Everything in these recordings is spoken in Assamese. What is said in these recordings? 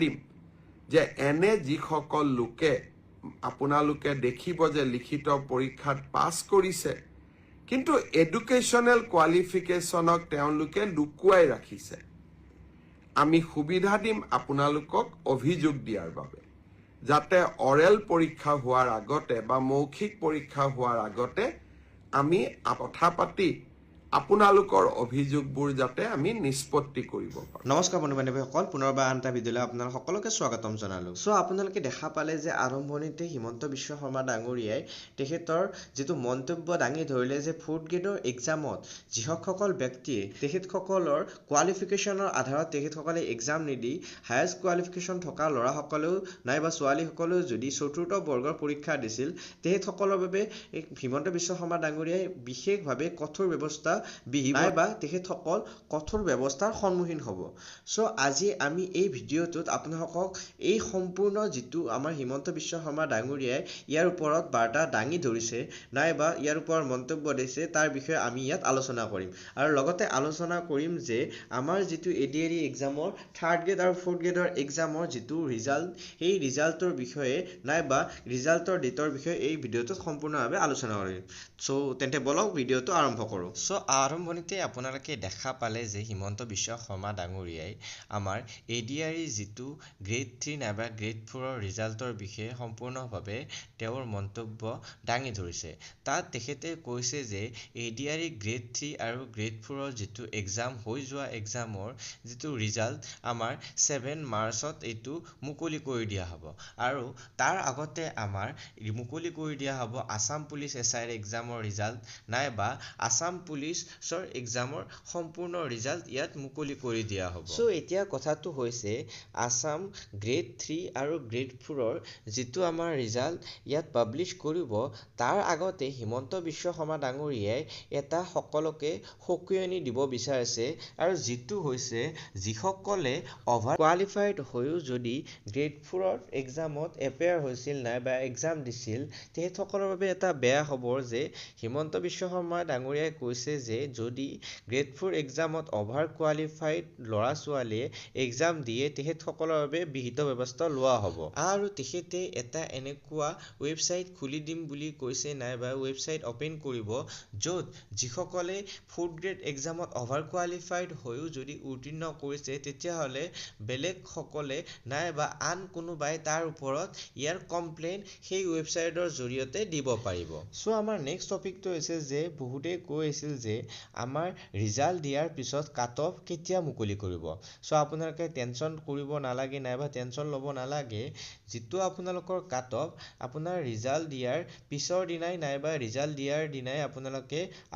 দিম যে এনে যিসকল লোকে আপোনালোকে দেখিব যে লিখিত পৰীক্ষাত পাছ কৰিছে কিন্তু এডুকেশ্যনেল কোৱালিফিকেশ্যনক তেওঁলোকে লুকুৱাই ৰাখিছে আমি সুবিধা দিম আপোনালোকক অভিযোগ দিয়াৰ বাবে যাতে অৰেল পৰীক্ষা হোৱাৰ আগতে বা মৌখিক পৰীক্ষা হোৱাৰ আগতে আমি কথা পাতি আপোনালোকৰ অভিযোগবোৰ যাতে আমি নিষ্পত্তি কৰিব পাৰোঁ। নমস্কাৰ বন্ধু বান্ধৱীসকল, পুনৰবাৰ আন এটা ভিডিঅ'লৈ আপোনালোক সকলোকে স্বাগতম জনালোঁ। আপোনালোকে দেখা পালে যে আৰম্ভণিতে হিমন্ত বিশ্ব শৰ্মা ডাঙৰীয়াই তেখেতৰ যিটো মন্তব্য দাঙি ধৰিলে যে 4th গ্ৰেডৰ এক্সামত যিসকল ব্যক্তিয়ে তেখেতসকলৰ কোৱালিফিকেশ্যনৰ আধাৰত তেখেতসকলে এক্সাম নিদি হায়েষ্ট কোৱালিফিকেশ্যন থকা ল'ৰাসকলেও নাইবা ছোৱালীসকলেও যদি চতুৰ্থ বৰ্গৰ পৰীক্ষা দিছিল তেখেতসকলৰ বাবে হিমন্ত বিশ্ব শৰ্মা ডাঙৰীয়াই বিশেষভাৱে কঠোৰ ব্যৱস্থা বিহিব নাইবা তেখেতসকল কঠোৰ ব্যৱস্থাৰ সন্মুখীন হ'ব। আজি আমি এই ভিডিঅ'টোত আপোনালোকক এই সম্পূৰ্ণ যিটো আমাৰ হিমন্ত বিশ্ব শৰ্মা ডাঙৰীয়াই ইয়াৰ ওপৰত বাৰ্তা দাঙি ধৰিছে নাইবা ইয়াৰ ওপৰত মন্তব্য দিছে তাৰ বিষয়ে আমি ইয়াত আলোচনা কৰিম আৰু লগতে আলোচনা কৰিম যে আমাৰ যিটো ADAR এক্সামৰ 3rd গ্ৰেড আৰু 4th গ্ৰেডৰ এক্সামৰ যিটো ৰিজাল্ট সেই ৰিজাল্টৰ বিষয়ে নাইবা ৰিজাল্টৰ ডেটৰ বিষয়ে এই ভিডিঅ'টোত সম্পূৰ্ণভাৱে আলোচনা কৰিম। তেন্তে বলক ভিডিঅ'টো আৰম্ভ কৰোঁ। আৰম্ভণিতে আপোনালোকে দেখা পালে যে হিমন্ত বিশ্ব শৰ্মা ডাঙৰীয়াই আমাৰ ADAR যিটো গ্ৰেড 3 নাইবা গ্ৰেড 4ৰ ৰিজাল্টৰ বিষয়ে সম্পূৰ্ণভাৱে তেওঁৰ মন্তব্য দাঙি ধৰিছে। তাত তেখেতে কৈছে যে ADAR গ্ৰেড 3 আৰু গ্ৰেড 4ৰ যিটো এক্সাম হৈ যোৱা এক্সামৰ যিটো ৰিজাল্ট আমাৰ 7 মাৰ্চত এইটো মুকলি কৰি দিয়া হ'ব আৰু তাৰ আগতে আমাৰ মুকলি কৰি দিয়া হ'ব আসাম পুলিচ SI এক্সামৰ ৰিজাল্ট নাইবা আসাম পুলিচৰ এক্সামৰ সম্পূৰ্ণ ৰিজাল্ট ইয়াত মুকলি কৰি দিয়া হ'ব। এতিয়া কথাটো হৈছে আসাম গ্ৰেড 3 আৰু গ্ৰেড 4ৰ যিটো আমাৰ ৰিজাল্ট ইয়াত পাব্লিছ কৰিব তাৰ আগতে হিমন্ত বিশ্ব শৰ্মা ডাঙৰীয়াই এটা সকলোকে সকিয়নি দিব বিচাৰিছে আৰু যিটো হৈছে যিসকলে অভাৰ কোৱালিফাইড হৈও যদি গ্ৰেড 4ৰ এক্সামত এপিয়াৰ হৈছিল নাইবা এক্সাম দিছিল তেখেতসকলৰ বাবে এটা বেয়া খবৰ যে হিমন্ত বিশ্ব শৰ্মা ডাঙৰীয়াই কৈছে যে যদি গ্ৰেড 4 এক্সামত অভাৰ কোৱালিফাইড ল'ৰা ছোৱালীয়ে এক্সাম দিয়ে তেখেতসকলৰ বাবে বিহিত ব্যৱস্থা লোৱা হ'ব আৰু তেখেতে এটা এনেকুৱা ৱেবছাইট খুলি দিম বুলি কৈছে নাইবা ৱেবছাইট অপেন কৰিব য'ত যিসকলে 4th গ্ৰেড এক্সামত অভাৰ কোৱালিফাইড হৈও যদি উত্তীৰ্ণ কৰিছে তেতিয়াহ'লে বেলেগসকলে নাইবা আন কোনোবাই তাৰ ওপৰত ইয়াৰ কমপ্লেইন সেই ৱেবছাইটৰ জৰিয়তে দিব পাৰিব। আমাৰ নেক্সট টপিকটো হৈছে যে বহুতেই কৈ আছিল যে আমাৰ ৰিজাল্ট দিয়াৰ পিছত কাট অফ কেতিয়া মুকলি কৰিব। আপোনালোকে টেনশ্যন কৰিব নালাগে নাইবা টেনশ্যন ল'ব নালাগে। যিটো আপোনালোকৰ কাট অফ আপোনাৰ ৰিজাল্ট দিয়াৰ পিছৰ দিনাই নাইবা ৰিজাল্ট দিয়াৰ দিনাই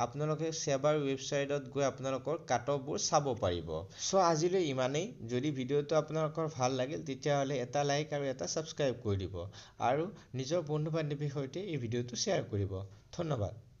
আপোনালোকে সেৱাৰ ৱেবছাইটত গৈ আপোনালোকৰ কাট অফবোৰ চাব পাৰিব। আজিলৈ ইমানেই। যদি ভিডিঅ'টো আপোনালোকৰ ভাল লাগিল তেতিয়াহ'লে এটা লাইক আৰু এটা ছাবস্ক্ৰাইব কৰি দিব আৰু নিজৰ বন্ধু বান্ধৱীৰ সৈতে এই ভিডিঅ'টো শ্বেয়াৰ কৰিব। ধন্যবাদ।